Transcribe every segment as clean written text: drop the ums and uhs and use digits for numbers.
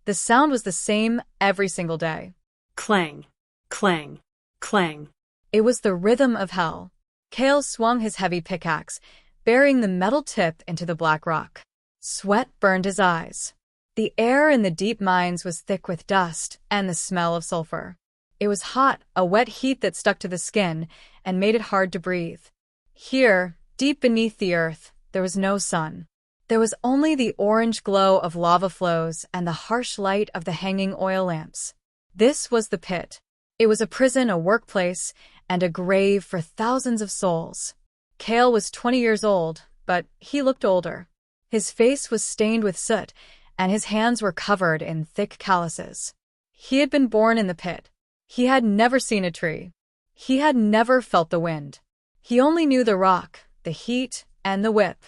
The sound was the same every single day. Clang, clang, clang. It was the rhythm of hell. Kale swung his heavy pickaxe, burying the metal tip into the black rock. Sweat burned his eyes. The air in the deep mines was thick with dust and the smell of sulfur. It was hot, a wet heat that stuck to the skin and made it hard to breathe. Here, deep beneath the earth, there was no sun. There was only the orange glow of lava flows and the harsh light of the hanging oil lamps. This was the pit. It was a prison, a workplace, and a grave for thousands of souls. Kale was 20 years old, but he looked older. His face was stained with soot, and his hands were covered in thick calluses. He had been born in the pit. He had never seen a tree. He had never felt the wind. He only knew the rock, the heat, and the whip.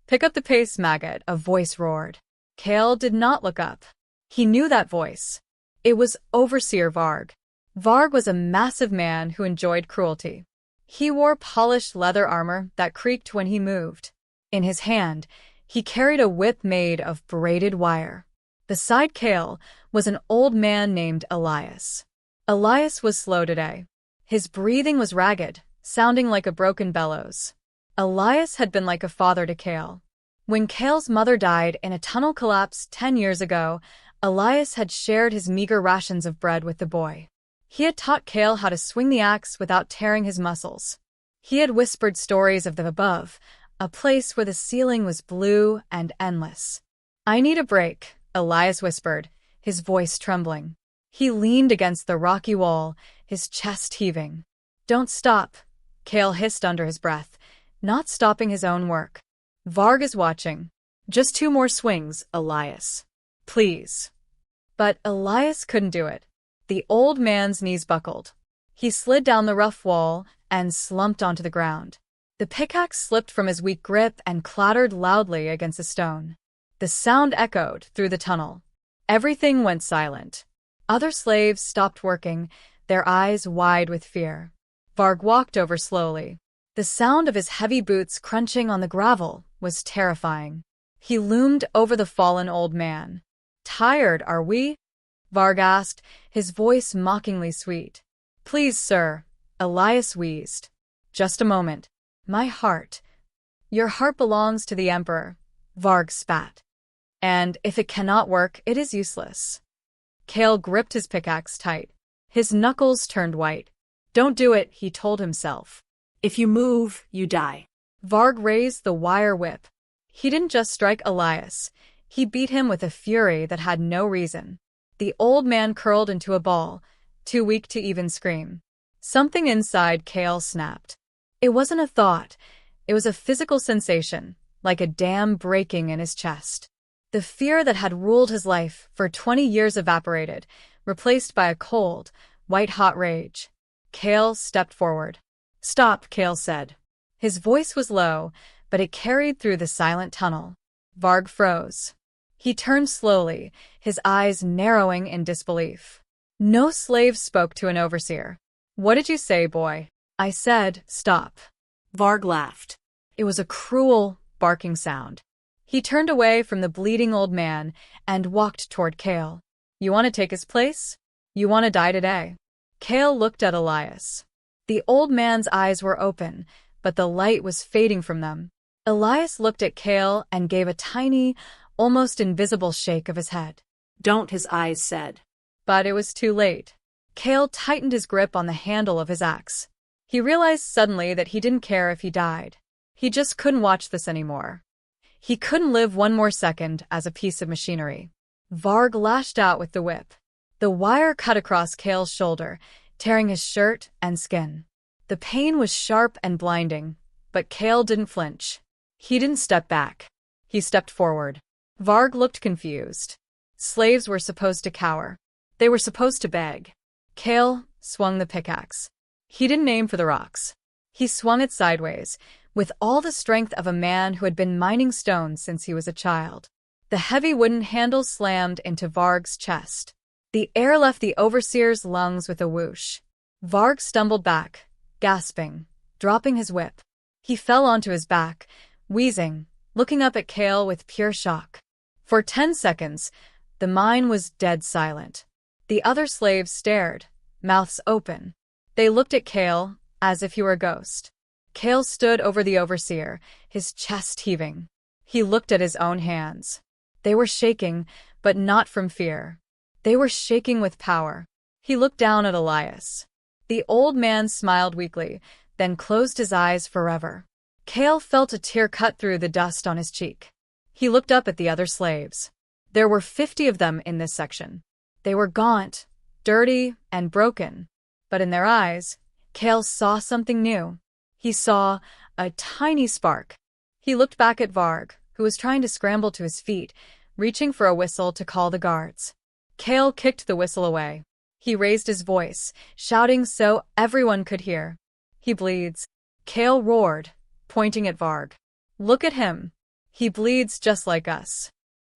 "Pick up the pace, maggot," a voice roared. Kale did not look up. He knew that voice. It was Overseer Varg. Varg was a massive man who enjoyed cruelty. He wore polished leather armor that creaked when he moved. In his hand, he carried a whip made of braided wire. Beside Kale was an old man named Elias. Elias was slow today. His breathing was ragged, sounding like a broken bellows. Elias had been like a father to Kale. When Kale's mother died in a tunnel collapse 10 years ago, Elias had shared his meager rations of bread with the boy. He had taught Kale how to swing the axe without tearing his muscles. He had whispered stories of the above, a place where the ceiling was blue and endless. "I need a break," Elias whispered, his voice trembling. He leaned against the rocky wall, his chest heaving. "Don't stop," Kale hissed under his breath, not stopping his own work. "Varg is watching. Just 2 more swings, Elias. Please." But Elias couldn't do it. The old man's knees buckled. He slid down the rough wall and slumped onto the ground. The pickaxe slipped from his weak grip and clattered loudly against a stone. The sound echoed through the tunnel. Everything went silent. Other slaves stopped working, their eyes wide with fear. Varg walked over slowly. The sound of his heavy boots crunching on the gravel was terrifying. He loomed over the fallen old man. "Tired, are we?" Varg asked, his voice mockingly sweet. "Please, sir," Elias wheezed. "Just a moment. My heart." "Your heart belongs to the Emperor," Varg spat. "And if it cannot work, it is useless." Kale gripped his pickaxe tight. His knuckles turned white. "Don't do it," he told himself. "If you move, you die." Varg raised the wire whip. He didn't just strike Elias. He beat him with a fury that had no reason. The old man curled into a ball, too weak to even scream. Something inside Kale snapped. It wasn't a thought. It was a physical sensation, like a dam breaking in his chest. The fear that had ruled his life for 20 years evaporated, replaced by a cold, white-hot rage. Kale stepped forward. "Stop," Kale said. His voice was low, but it carried through the silent tunnel. Varg froze. He turned slowly, his eyes narrowing in disbelief. No slave spoke to an overseer. "What did you say, boy?" "I said, stop." Varg laughed. It was a cruel, barking sound. He turned away from the bleeding old man and walked toward Kale. "You want to take his place? You want to die today?" Kale looked at Elias. The old man's eyes were open, but the light was fading from them. Elias looked at Kale and gave a tiny, almost invisible shake of his head. "Don't," his eyes said. But it was too late. Kale tightened his grip on the handle of his axe. He realized suddenly that he didn't care if he died. He just couldn't watch this anymore. He couldn't live one more second as a piece of machinery. Varg lashed out with the whip. The wire cut across Kale's shoulder, tearing his shirt and skin. The pain was sharp and blinding, but Kale didn't flinch. He didn't step back. He stepped forward. Varg looked confused. Slaves were supposed to cower. They were supposed to beg. Kale swung the pickaxe. He didn't aim for the rocks. He swung it sideways, with all the strength of a man who had been mining stone since he was a child. The heavy wooden handle slammed into Varg's chest. The air left the overseer's lungs with a whoosh. Varg stumbled back, gasping, dropping his whip. He fell onto his back, wheezing, looking up at Kale with pure shock. For 10 seconds, The mine was dead silent. The other slaves stared, mouths open. They looked at Kale as if he were a ghost. Kale stood over the overseer, his chest heaving. He looked at his own hands. They were shaking, but not from fear. They were shaking with power. He looked down at Elias. The old man smiled weakly, then closed his eyes forever. Kale felt a tear cut through the dust on his cheek. He looked up at the other slaves. There were 50 of them in this section. They were gaunt, dirty, and broken. But in their eyes, Kale saw something new. He saw a tiny spark. He looked back at Varg, who was trying to scramble to his feet, reaching for a whistle to call the guards. Kale kicked the whistle away. He raised his voice, shouting so everyone could hear. He bleeds. Kale roared, pointing at Varg. Look at him. He bleeds just like us.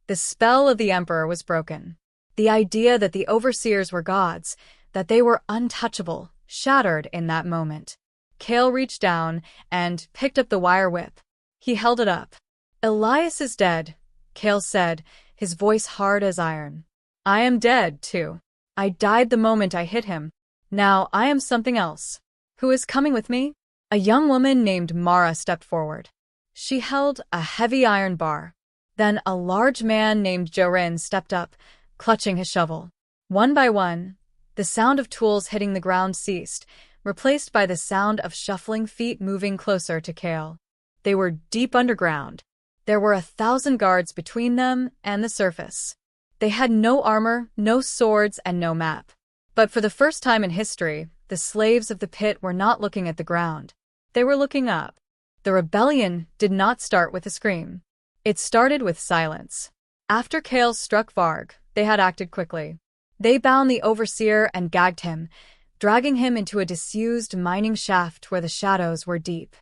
The spell of the Emperor was broken. The idea that the overseers were gods, that they were untouchable, shattered in that moment. Kale reached down and picked up the wire whip. He held it up. Elias is dead, Kale said, his voice hard as iron. I am dead, too. I died the moment I hit him. Now I am something else. Who is coming with me? A young woman named Mara stepped forward. She held a heavy iron bar. Then a large man named Jorin stepped up, clutching his shovel. One by one, the sound of tools hitting the ground ceased, replaced by the sound of shuffling feet moving closer to Kale. They were deep underground. There were 1,000 guards between them and the surface. They had no armor, no swords, and no map. But for the first time in history, the slaves of the pit were not looking at the ground. They were looking up. The rebellion did not start with a scream. It started with silence. After Kale struck Varg, they had acted quickly. They bound the overseer and gagged him, dragging him into a disused mining shaft where the shadows were deep.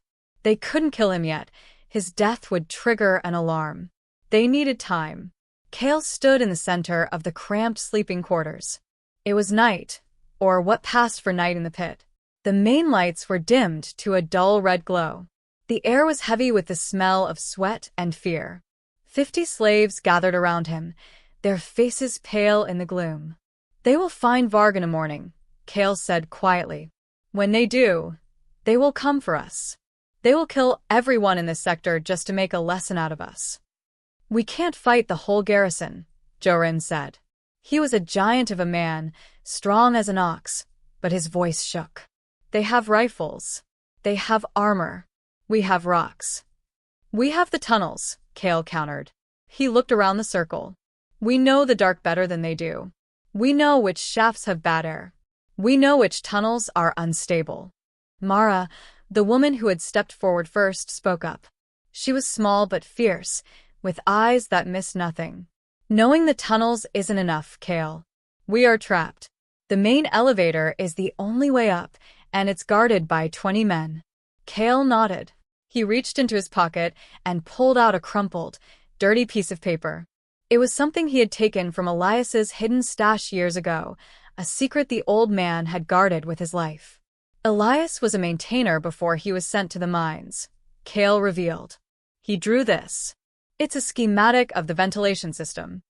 They couldn't kill him yet. His death would trigger an alarm. They needed time. Kale stood in the center of the cramped sleeping quarters. It was night, or what passed for night in the pit. The main lights were dimmed to a dull red glow. The air was heavy with the smell of sweat and fear. 50 slaves gathered around him, their faces pale in the gloom. They will find Varg in the morning, Kale said quietly. When they do, they will come for us. They will kill everyone in this sector just to make a lesson out of us. We can't fight the whole garrison, Jorin said. He was a giant of a man, strong as an ox, but his voice shook. They have rifles. They have armor. We have rocks. We have the tunnels, Kale countered. He looked around the circle. We know the dark better than they do. We know which shafts have bad air. We know which tunnels are unstable. Mara, the woman who had stepped forward first, spoke up. She was small but fierce, with eyes that missed nothing. Knowing the tunnels isn't enough, Kale. We are trapped. The main elevator is the only way up, and it's guarded by 20 men. Kale nodded. He reached into his pocket and pulled out a crumpled, dirty piece of paper. It was something he had taken from Elias's hidden stash years ago, a secret the old man had guarded with his life. Elias was a maintainer before he was sent to the mines, Kale revealed. He drew this. It's a schematic of the ventilation system.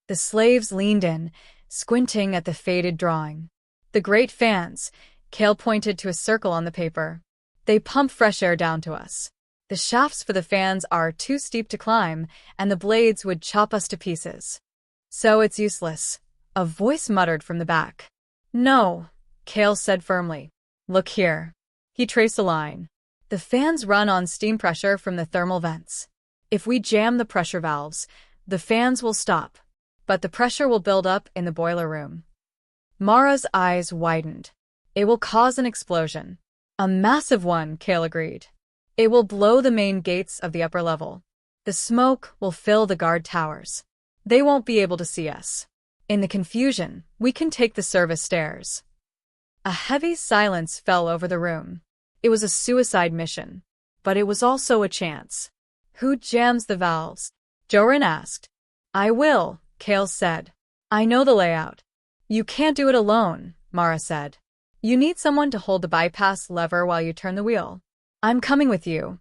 The slaves leaned in, squinting at the faded drawing. The great fans, Kale pointed to a circle on the paper. They pump fresh air down to us. The shafts for the fans are too steep to climb, and the blades would chop us to pieces. So it's useless, a voice muttered from the back. No, Kale said firmly. Look here. He traced a line. The fans run on steam pressure from the thermal vents. If we jam the pressure valves, the fans will stop, but the pressure will build up in the boiler room. Mara's eyes widened. It will cause an explosion. A massive one, Kale agreed. It will blow the main gates of the upper level. The smoke will fill the guard towers. They won't be able to see us. In the confusion, we can take the service stairs. A heavy silence fell over the room. It was a suicide mission, but it was also a chance. Who jams the valves? Jorin asked. I will, Kale said. I know the layout. You can't do it alone, Mara said. You need someone to hold the bypass lever while you turn the wheel. I'm coming with you.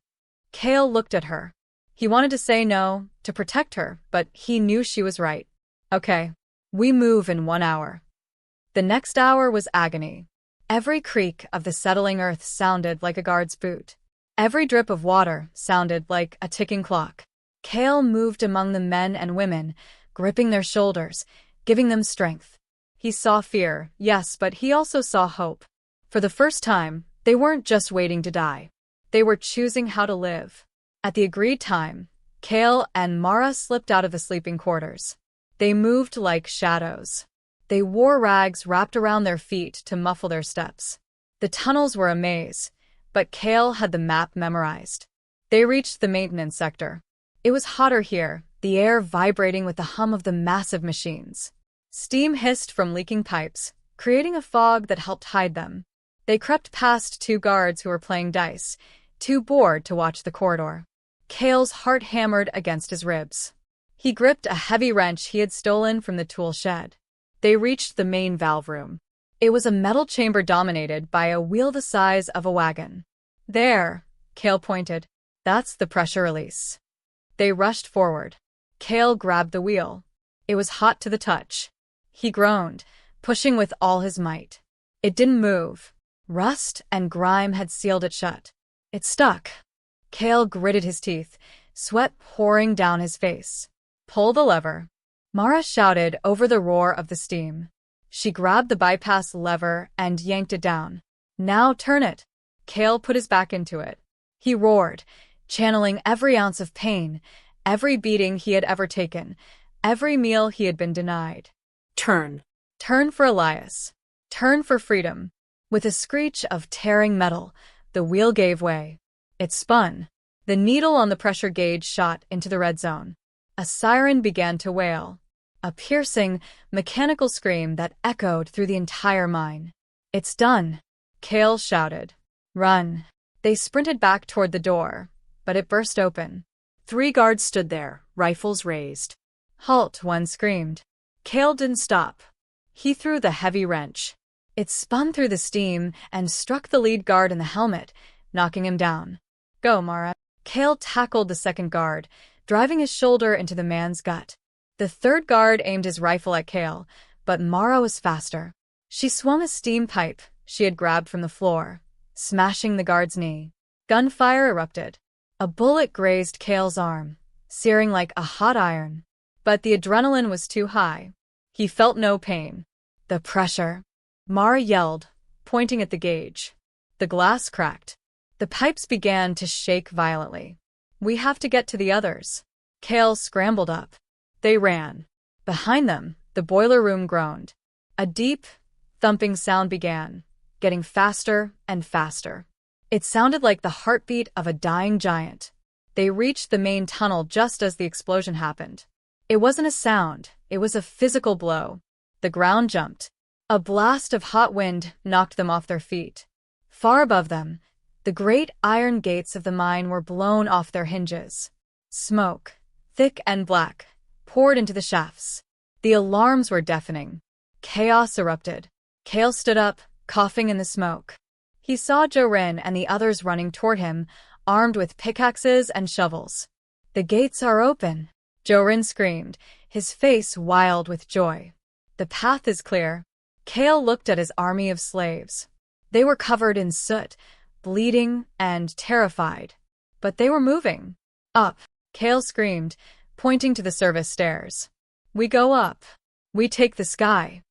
Kale looked at her. He wanted to say no, to protect her, but he knew she was right. Okay. We move in 1 hour. The next hour was agony. Every creak of the settling earth sounded like a guard's boot. Every drip of water sounded like a ticking clock. Kale moved among the men and women, gripping their shoulders, giving them strength. He saw fear, yes, but he also saw hope. For the first time, they weren't just waiting to die. They were choosing how to live. At the agreed time, Kale and Mara slipped out of the sleeping quarters. They moved like shadows. They wore rags wrapped around their feet to muffle their steps. The tunnels were a maze, but Kale had the map memorized. They reached the maintenance sector. It was hotter here, the air vibrating with the hum of the massive machines. Steam hissed from leaking pipes, creating a fog that helped hide them. They crept past 2 guards who were playing dice, too bored to watch the corridor. Kale's heart hammered against his ribs. He gripped a heavy wrench he had stolen from the tool shed. They reached the main valve room. It was a metal chamber dominated by a wheel the size of a wagon. There, Kale pointed. That's the pressure release. They rushed forward. Kale grabbed the wheel. It was hot to the touch. He groaned, pushing with all his might. It didn't move. Rust and grime had sealed it shut. It stuck. Kale gritted his teeth, sweat pouring down his face. Pull the lever. Mara shouted over the roar of the steam. She grabbed the bypass lever and yanked it down. Now turn it. Kale put his back into it. He roared, channeling every ounce of pain, every beating he had ever taken, every meal he had been denied. Turn. Turn for Elias. Turn for freedom. With a screech of tearing metal, the wheel gave way. It spun. The needle on the pressure gauge shot into the red zone. A siren began to wail. A piercing, mechanical scream that echoed through the entire mine. It's done, Kale shouted. Run. They sprinted back toward the door, but it burst open. 3 guards stood there, rifles raised. Halt, one screamed. Kale didn't stop. He threw the heavy wrench. It spun through the steam and struck the lead guard in the helmet, knocking him down. Go, Mara. Kale tackled the second guard, driving his shoulder into the man's gut. The third guard aimed his rifle at Kale, but Mara was faster. She swung a steam pipe she had grabbed from the floor, smashing the guard's knee. Gunfire erupted. A bullet grazed Kale's arm, searing like a hot iron. But the adrenaline was too high. He felt no pain. The pressure. Mara yelled, pointing at the gauge. The glass cracked. The pipes began to shake violently. We have to get to the others. Kale scrambled up. They ran. Behind them, the boiler room groaned. A deep, thumping sound began, getting faster and faster. It sounded like the heartbeat of a dying giant. They reached the main tunnel just as the explosion happened. It wasn't a sound, it was a physical blow. The ground jumped. A blast of hot wind knocked them off their feet. Far above them, the great iron gates of the mine were blown off their hinges. Smoke, thick and black, poured into the shafts. The alarms were deafening. Chaos erupted. Kale stood up, coughing in the smoke. He saw Jorin and the others running toward him, armed with pickaxes and shovels. The gates are open, Jorin screamed, his face wild with joy. The path is clear. Kale looked at his army of slaves. They were covered in soot, bleeding and terrified. But they were moving. Up, Kale screamed, pointing to the service stairs. We go up. We take the sky.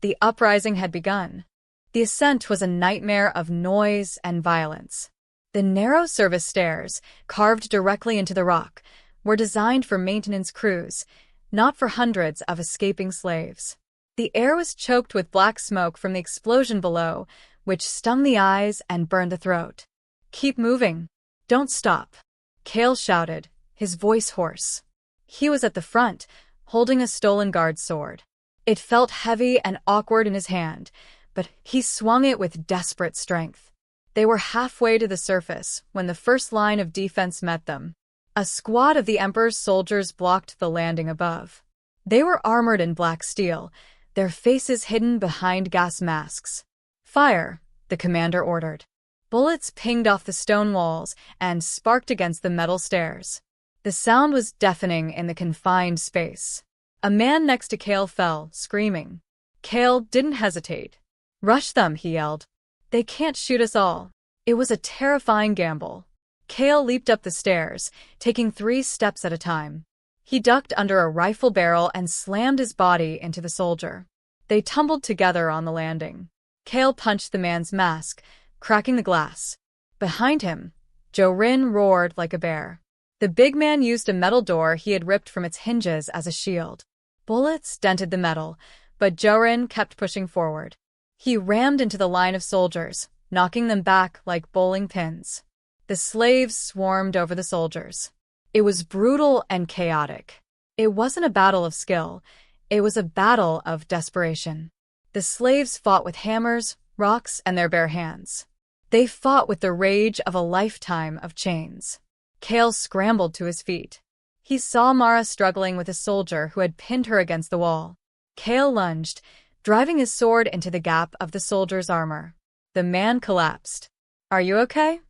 The uprising had begun. The ascent was a nightmare of noise and violence. The narrow service stairs, carved directly into the rock, were designed for maintenance crews, not for hundreds of escaping slaves. The air was choked with black smoke from the explosion below, which stung the eyes and burned the throat. Keep moving. Don't stop, Kale shouted, his voice hoarse. He was at the front, holding a stolen guard's sword. It felt heavy and awkward in his hand, but he swung it with desperate strength. They were halfway to the surface when the first line of defense met them. A squad of the Emperor's soldiers blocked the landing above. They were armored in black steel, their faces hidden behind gas masks. Fire, the commander ordered. Bullets pinged off the stone walls and sparked against the metal stairs. The sound was deafening in the confined space. A man next to Kale fell, screaming. Kale didn't hesitate. "Rush them," he yelled. "They can't shoot us all." It was a terrifying gamble. Kale leaped up the stairs, taking 3 steps at a time. He ducked under a rifle barrel and slammed his body into the soldier. They tumbled together on the landing. Kale punched the man's mask, cracking the glass. Behind him, Jorin roared like a bear. The big man used a metal door he had ripped from its hinges as a shield. Bullets dented the metal, but Jorin kept pushing forward. He rammed into the line of soldiers, knocking them back like bowling pins. The slaves swarmed over the soldiers. It was brutal and chaotic. It wasn't a battle of skill. It was a battle of desperation. The slaves fought with hammers, rocks, and their bare hands. They fought with the rage of a lifetime of chains. Kale scrambled to his feet. He saw Mara struggling with a soldier who had pinned her against the wall. Kale lunged, driving his sword into the gap of the soldier's armor. The man collapsed. "Are you okay?"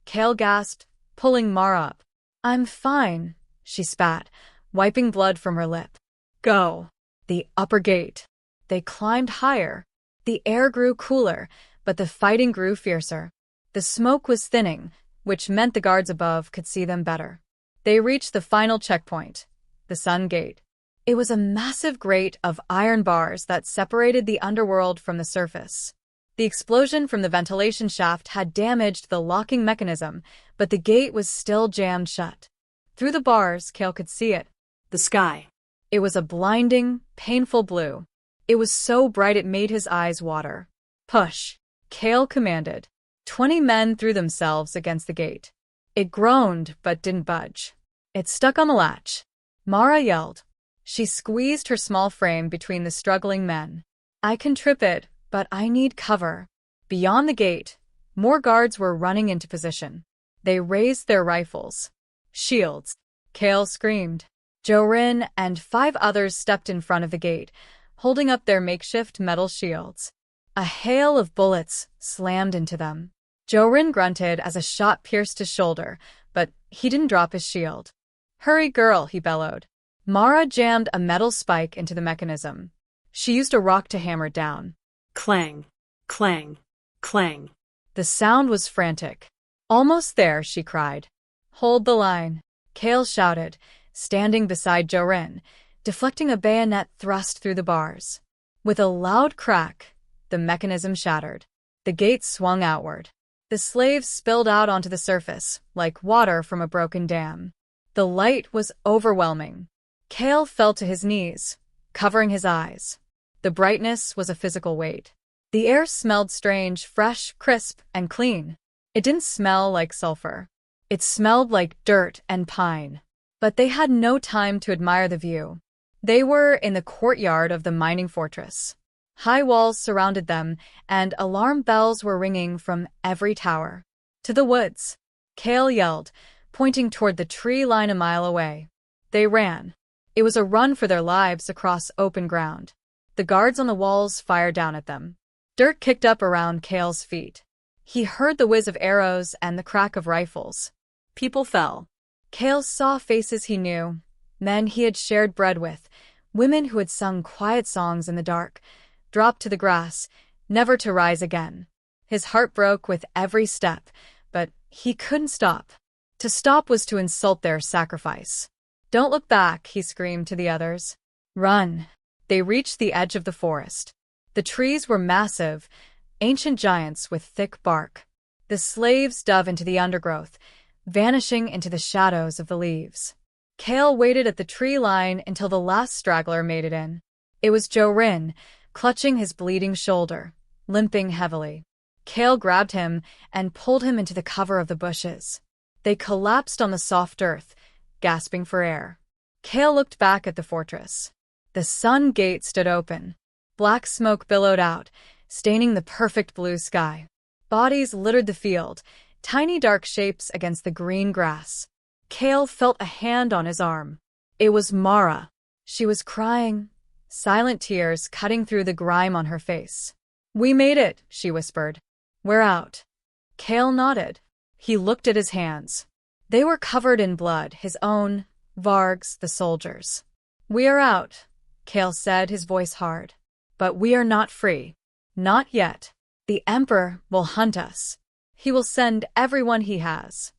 Kale gasped, pulling Mara up. "I'm fine," she spat, wiping blood from her lip. "Go." The upper gate. They climbed higher. The air grew cooler, but the fighting grew fiercer. The smoke was thinning, which meant the guards above could see them better. They reached the final checkpoint, the Sun Gate. It was a massive grate of iron bars that separated the underworld from the surface. The explosion from the ventilation shaft had damaged the locking mechanism, but the gate was still jammed shut. Through the bars, Kale could see it. The sky. It was a blinding, painful blue. It was so bright it made his eyes water. "Push," Kale commanded. 20 men threw themselves against the gate. It groaned but didn't budge. It stuck on the latch. Mara yelled. She squeezed her small frame between the struggling men. "I can trip it, but I need cover." Beyond the gate, more guards were running into position. They raised their rifles. "Shields!" Kale screamed. Jorin and 5 others stepped in front of the gate, holding up their makeshift metal shields. A hail of bullets slammed into them. Jorin grunted as a shot pierced his shoulder, but he didn't drop his shield. "Hurry, girl," he bellowed. Mara jammed a metal spike into the mechanism. She used a rock to hammer it down. Clang, clang, clang. The sound was frantic. "Almost there," she cried. "Hold the line," Kale shouted, standing beside Jorin, deflecting a bayonet thrust through the bars. With a loud crack, the mechanism shattered. The gate swung outward. The slaves spilled out onto the surface, like water from a broken dam. The light was overwhelming. Kale fell to his knees, covering his eyes. The brightness was a physical weight. The air smelled strange, fresh, crisp, and clean. It didn't smell like sulfur. It smelled like dirt and pine. But they had no time to admire the view. They were in the courtyard of the mining fortress. High walls surrounded them, and alarm bells were ringing from every tower. "To the woods!" Kale yelled, pointing toward the tree line a mile away. They ran. It was a run for their lives across open ground. The guards on the walls fired down at them. Dirt kicked up around Kale's feet. He heard the whiz of arrows and the crack of rifles. People fell. Kale saw faces he knew, men he had shared bread with, women who had sung quiet songs in the dark, dropped to the grass, never to rise again. His heart broke with every step, but he couldn't stop. To stop was to insult their sacrifice. "Don't look back," he screamed to the others. "Run." They reached the edge of the forest. The trees were massive, ancient giants with thick bark. The slaves dove into the undergrowth, vanishing into the shadows of the leaves. Kale waited at the tree line until the last straggler made it in. It was Jorin, clutching his bleeding shoulder, limping heavily. Kale grabbed him and pulled him into the cover of the bushes. They collapsed on the soft earth, gasping for air. Kale looked back at the fortress. The Sun Gate stood open. Black smoke billowed out, staining the perfect blue sky. Bodies littered the field, tiny dark shapes against the green grass. Kale felt a hand on his arm. It was Mara. She was crying, silent tears cutting through the grime on her face. "We made it," she whispered. "We're out." Kale nodded. He looked at his hands. They were covered in blood, his own, Varg's, the soldiers. We are out, Kale said, his voice hard. But we are not free. Not yet. The Emperor will hunt us. He will send everyone he has.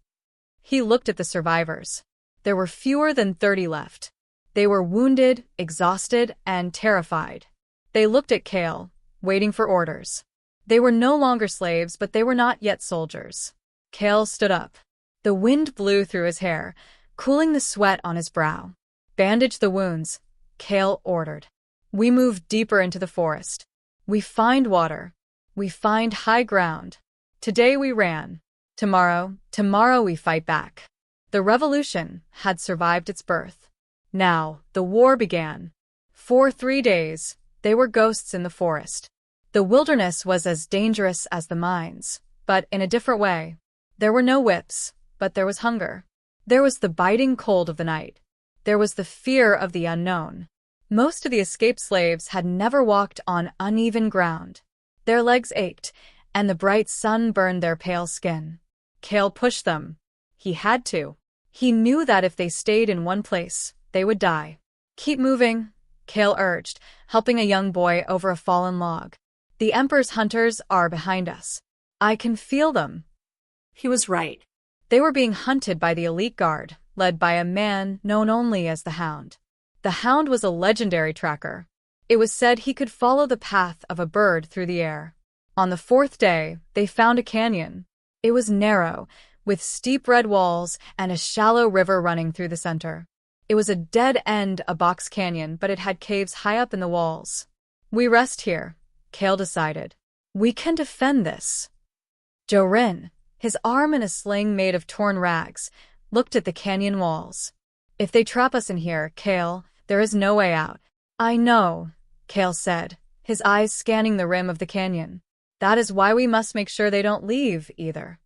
He looked at the survivors. There were fewer than 30 left. They were wounded, exhausted, and terrified. They looked at Kale, waiting for orders. They were no longer slaves, but they were not yet soldiers. Kale stood up. The wind blew through his hair, cooling the sweat on his brow. Bandage the wounds, Kale ordered. We move deeper into the forest. We find water. We find high ground. Today we ran. Tomorrow we fight back. The revolution had survived its birth. Now, the war began. For 3 days, they were ghosts in the forest. The wilderness was as dangerous as the mines, but in a different way. There were no whips, but there was hunger. There was the biting cold of the night. There was the fear of the unknown. Most of the escaped slaves had never walked on uneven ground. Their legs ached, and the bright sun burned their pale skin. Kale pushed them. He had to. He knew that if they stayed in one place, they would die. Keep moving, Kale urged, helping a young boy over a fallen log. The Emperor's hunters are behind us. I can feel them. He was right. They were being hunted by the elite guard, led by a man known only as the Hound. The Hound was a legendary tracker. It was said he could follow the path of a bird through the air. On the 4th day, they found a canyon. It was narrow, with steep red walls and a shallow river running through the center. It was a dead-end, a box canyon, but it had caves high up in the walls. We rest here, Kale decided. We can defend this. Jorin, his arm in a sling made of torn rags, looked at the canyon walls. If they trap us in here, Kale, there is no way out. I know, Kale said, his eyes scanning the rim of the canyon. That is why we must make sure they don't leave, either.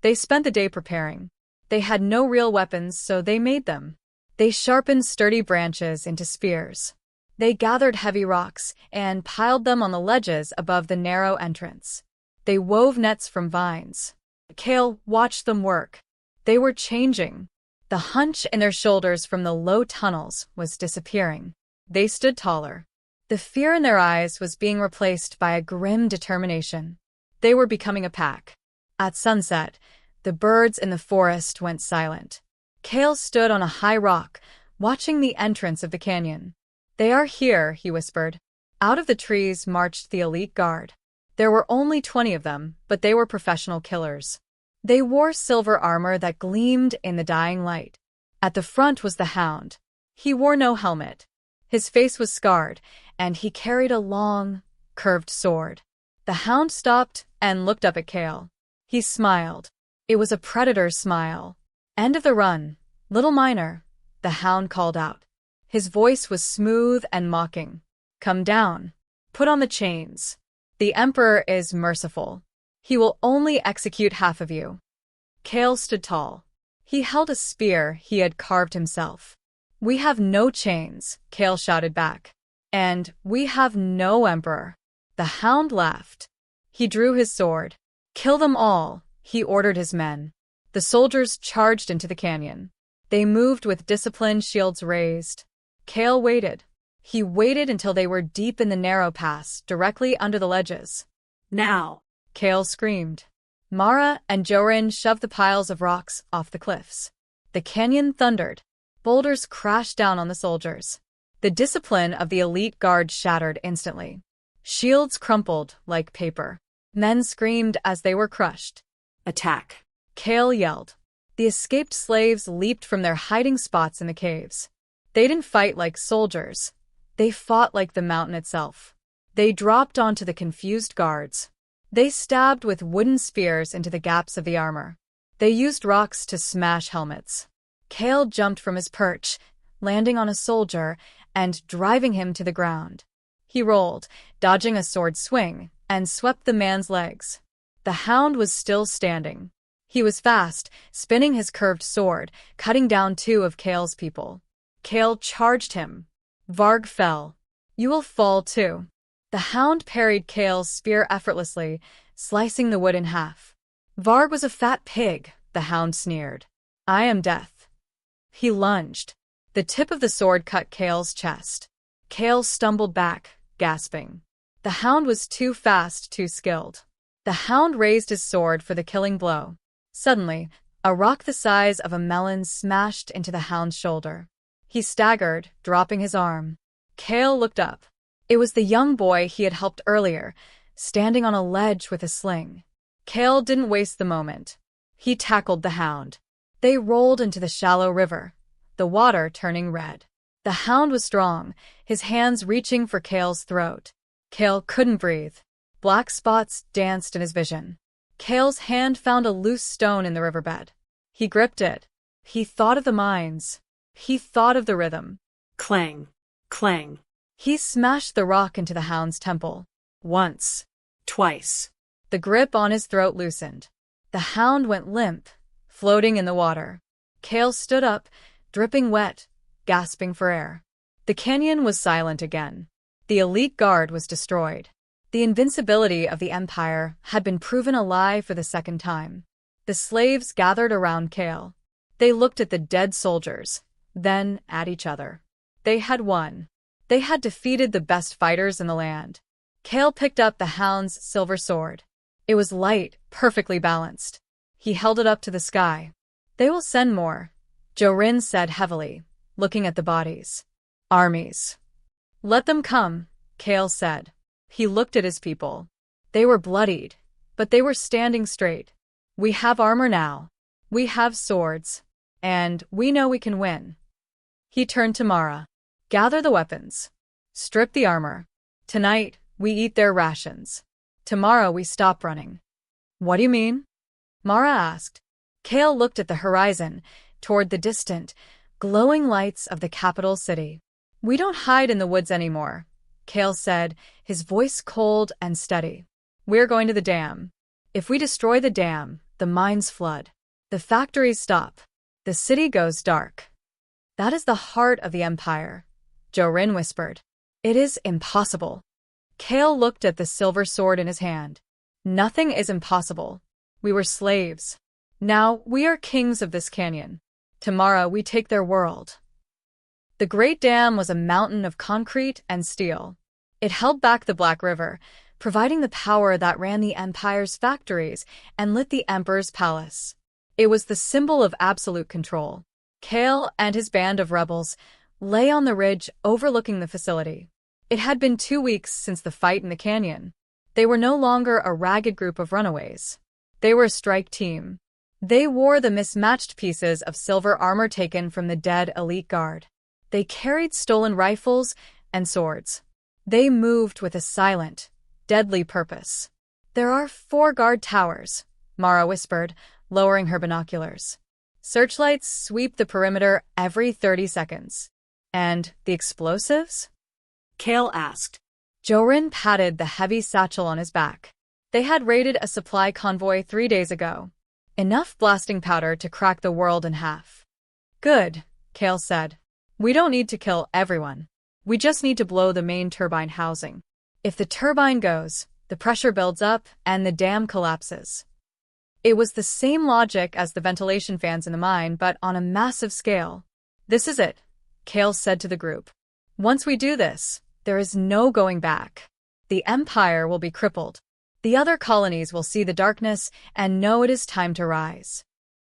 They spent the day preparing. They had no real weapons, so they made them. They sharpened sturdy branches into spears. They gathered heavy rocks and piled them on the ledges above the narrow entrance. They wove nets from vines. Kale watched them work. They were changing. The hunch in their shoulders from the low tunnels was disappearing. They stood taller. The fear in their eyes was being replaced by a grim determination. They were becoming a pack. At sunset, the birds in the forest went silent. Kale stood on a high rock, watching the entrance of the canyon. They are here, he whispered. Out of the trees marched the elite guard. There were only 20 of them, but they were professional killers. They wore silver armor that gleamed in the dying light. At the front was the Hound. He wore no helmet. His face was scarred, and he carried a long, curved sword. The Hound stopped and looked up at Kale. He smiled. It was a predator's smile. End of the run, little miner, the Hound called out. His voice was smooth and mocking. Come down. Put on the chains. The Emperor is merciful. He will only execute half of you. Kale stood tall. He held a spear he had carved himself. We have no chains, Kale shouted back. And we have no Emperor. The Hound laughed. He drew his sword. Kill them all, he ordered his men. The soldiers charged into the canyon. They moved with discipline, shields raised. Kale waited. He waited until they were deep in the narrow pass, directly under the ledges. Now, Kale screamed. Mara and Jorin shoved the piles of rocks off the cliffs. The canyon thundered. Boulders crashed down on the soldiers. The discipline of the elite guard shattered instantly. Shields crumpled like paper. Men screamed as they were crushed. Attack. Kale yelled. The escaped slaves leaped from their hiding spots in the caves. They didn't fight like soldiers. They fought like the mountain itself. They dropped onto the confused guards. They stabbed with wooden spears into the gaps of the armor. They used rocks to smash helmets. Kale jumped from his perch, landing on a soldier and driving him to the ground. He rolled, dodging a sword swing, and swept the man's legs. The Hound was still standing. He was fast, spinning his curved sword, cutting down 2 of Kale's people. Kale charged him. Varg fell. You will fall too. The Hound parried Kale's spear effortlessly, slicing the wood in half. Varg was a fat pig, the Hound sneered. I am death. He lunged. The tip of the sword cut Kale's chest. Kale stumbled back, gasping. The hound was too fast, too skilled. The hound raised his sword for the killing blow. Suddenly, a rock the size of a melon smashed into the hound's shoulder. He staggered, dropping his arm. Kale looked up. It was the young boy he had helped earlier, standing on a ledge with a sling. Kale didn't waste the moment. He tackled the hound. They rolled into the shallow river, the water turning red. The hound was strong, his hands reaching for Kale's throat. Kale couldn't breathe. Black spots danced in his vision. Kale's hand found a loose stone in the riverbed. He gripped it. He thought of the mines. He thought of the rhythm. Clang, clang. He smashed the rock into the hound's temple. Once. Twice. The grip on his throat loosened. The hound went limp, floating in the water. Kale stood up, dripping wet, gasping for air. The canyon was silent again. The elite guard was destroyed. The invincibility of the Empire had been proven a lie for the second time. The slaves gathered around Kale. They looked at the dead soldiers, then at each other. They had won. They had defeated the best fighters in the land. Kale picked up the hound's silver sword. It was light, perfectly balanced. He held it up to the sky. "They will send more," Jorin said heavily, looking at the bodies. "Armies." "Let them come," Kale said. He looked at his people. They were bloodied, but they were standing straight. "We have armor now. We have swords. And we know we can win." He turned to Mara. "Gather the weapons. Strip the armor. Tonight, we eat their rations. Tomorrow we stop running." "What do you mean?" Mara asked. Kale looked at the horizon, toward the distant, glowing lights of the capital city. "We don't hide in the woods anymore," Kale said, his voice cold and steady. "We're going to the dam. If we destroy the dam, the mines flood. The factories stop. The city goes dark." "That is the heart of the Empire," Jorin whispered. "It is impossible." Kale looked at the silver sword in his hand. "Nothing is impossible. We were slaves. Now we are kings of this canyon. Tomorrow we take their world." The Great Dam was a mountain of concrete and steel. It held back the Black River, providing the power that ran the Empire's factories and lit the Emperor's palace. It was the symbol of absolute control. Kale and his band of rebels lay on the ridge overlooking the facility. It had been 2 weeks since the fight in the canyon. They were no longer a ragged group of runaways. They were a strike team. They wore the mismatched pieces of silver armor taken from the dead elite guard. They carried stolen rifles and swords. They moved with a silent, deadly purpose. "There are 4 guard towers," Mara whispered, lowering her binoculars. "Searchlights sweep the perimeter every 30 seconds. And the explosives?" Kale asked. Jorin patted the heavy satchel on his back. "They had raided a supply convoy 3 days ago. Enough blasting powder to crack the world in half." "Good," Kale said. "We don't need to kill everyone. We just need to blow the main turbine housing. If the turbine goes, the pressure builds up and the dam collapses." It was the same logic as the ventilation fans in the mine, but on a massive scale. "This is it," Kale said to the group. "Once we do this, there is no going back. The Empire will be crippled. The other colonies will see the darkness and know it is time to rise."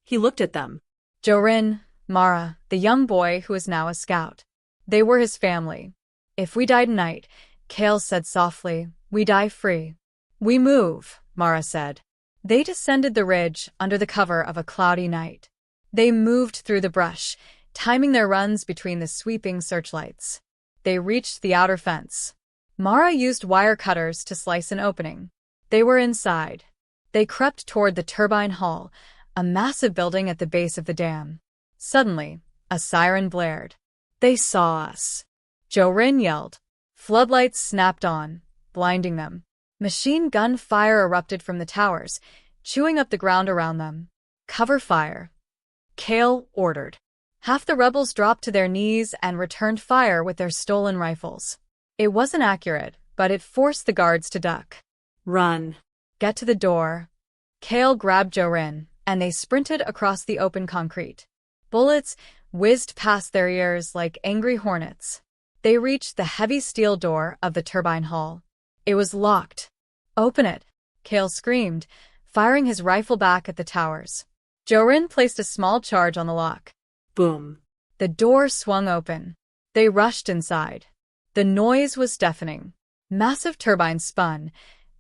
He looked at them. Jorin, Mara, the young boy who is now a scout. They were his family. "If we die tonight," Kale said softly, "we die free." "We move," Mara said. They descended the ridge under the cover of a cloudy night. They moved through the brush, timing their runs between the sweeping searchlights. They reached the outer fence. Mara used wire cutters to slice an opening. They were inside. They crept toward the turbine hall, a massive building at the base of the dam. Suddenly, a siren blared. "They saw us," Jorin yelled. Floodlights snapped on, blinding them. Machine gun fire erupted from the towers, chewing up the ground around them. "Cover fire," Kale ordered. Half the rebels dropped to their knees and returned fire with their stolen rifles. It wasn't accurate, but it forced the guards to duck. "Run." "Get to the door." Kale grabbed Jorin, and they sprinted across the open concrete. Bullets whizzed past their ears like angry hornets. They reached the heavy steel door of the turbine hall. It was locked. "Open it," Kale screamed, firing his rifle back at the towers. Jorin placed a small charge on the lock. Boom. The door swung open. They rushed inside. The noise was deafening. Massive turbines spun,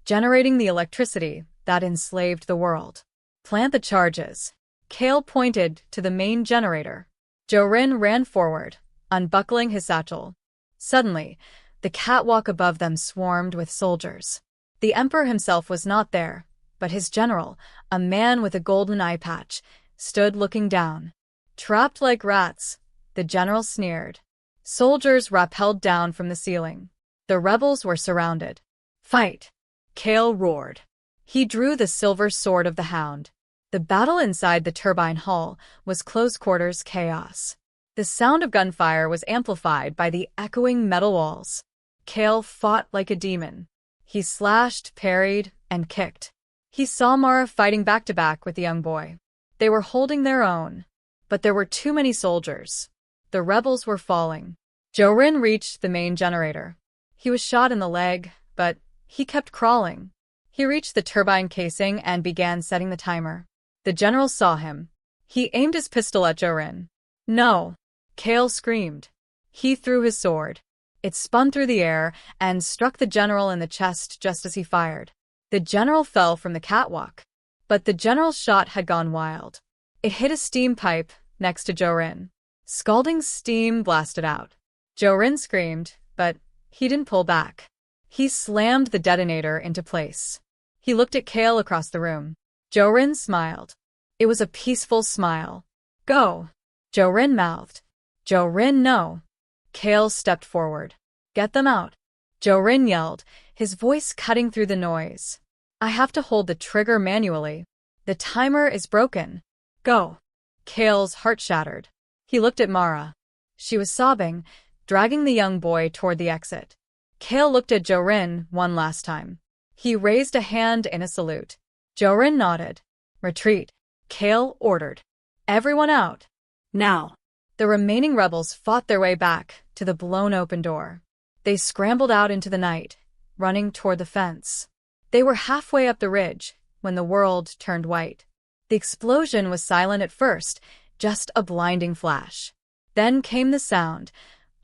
generating the electricity that enslaved the world. "Plant the charges." Kale pointed to the main generator. Jorin ran forward, unbuckling his satchel. Suddenly, the catwalk above them swarmed with soldiers. The Emperor himself was not there, but his general, a man with a golden eye patch, stood looking down. "Trapped like rats," the general sneered. Soldiers rappelled down from the ceiling. The rebels were surrounded. "Fight!" Kale roared. He drew the silver sword of the Hound. The battle inside the turbine hall was close-quarters chaos. The sound of gunfire was amplified by the echoing metal walls. Kale fought like a demon. He slashed, parried, and kicked. He saw Mara fighting back-to-back with the young boy. They were holding their own, but there were too many soldiers. The rebels were falling. Jorin reached the main generator. He was shot in the leg, but he kept crawling. He reached the turbine casing and began setting the timer. The general saw him. He aimed his pistol at Jorin. "No!" Kale screamed. He threw his sword. It spun through the air and struck the general in the chest just as he fired. The general fell from the catwalk. But the general's shot had gone wild. It hit a steam pipe next to Jorin. Scalding steam blasted out. Jorin screamed, but he didn't pull back. He slammed the detonator into place. He looked at Kale across the room. Jorin smiled. It was a peaceful smile. "Go," Jorin mouthed. "Jorin, no." Kale stepped forward. "Get them out," Jorin yelled, his voice cutting through the noise. "I have to hold the trigger manually. The timer is broken. Go." Kale's heart shattered. He looked at Mara. She was sobbing, dragging the young boy toward the exit. Kale looked at Jorin one last time. He raised a hand in a salute. Jorin nodded. "Retreat," Kale ordered. "Everyone out." Now. The remaining rebels fought their way back to the blown-open door. They scrambled out into the night, running toward the fence. They were halfway up the ridge when the world turned white. The explosion was silent at first, just a blinding flash. Then came the sound,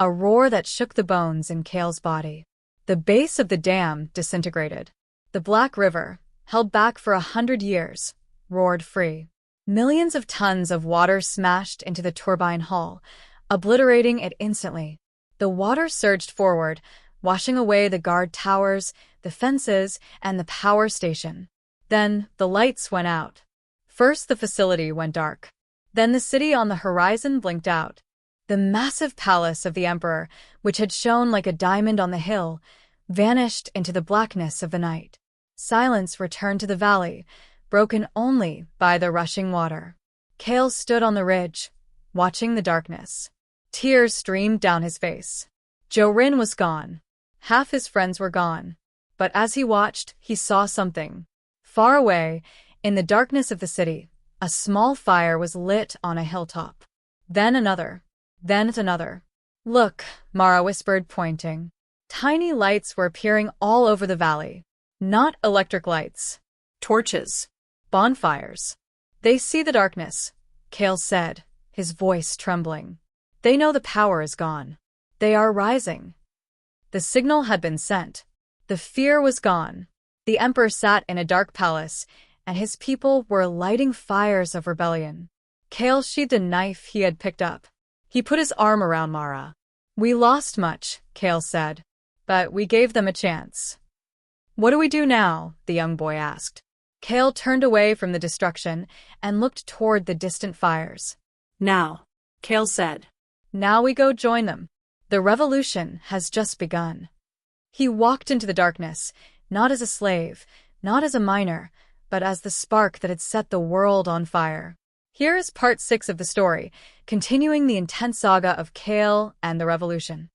a roar that shook the bones in Kale's body. The base of the dam disintegrated. The Black River, held back for 100 years, roared free. Millions of tons of water smashed into the turbine hull, obliterating it instantly. The water surged forward, washing away the guard towers, the fences, and the power station. Then the lights went out. First the facility went dark. Then the city on the horizon blinked out. The massive palace of the Emperor, which had shone like a diamond on the hill, vanished into the blackness of the night. Silence returned to the valley, broken only by the rushing water. Kale stood on the ridge, watching the darkness. Tears streamed down his face. Jorin was gone. Half his friends were gone. But as he watched, he saw something. Far away, in the darkness of the city, a small fire was lit on a hilltop. Then another. Then another. "Look," Mara whispered, pointing. Tiny lights were appearing all over the valley. Not electric lights. Torches. Bonfires. "They see the darkness," Kale said, his voice trembling. "They know the power is gone. They are rising." The signal had been sent. The fear was gone. The Emperor sat in a dark palace, and his people were lighting fires of rebellion. Kale sheathed a knife he had picked up. He put his arm around Mara. "We lost much," Kale said, "but we gave them a chance." "What do we do now?" the young boy asked. Kale turned away from the destruction and looked toward the distant fires. "Now," Kale said. "Now we go join them. The revolution has just begun." He walked into the darkness, not as a slave, not as a miner, but as the spark that had set the world on fire. Here is part 6 of the story, continuing the intense saga of Kale and the revolution.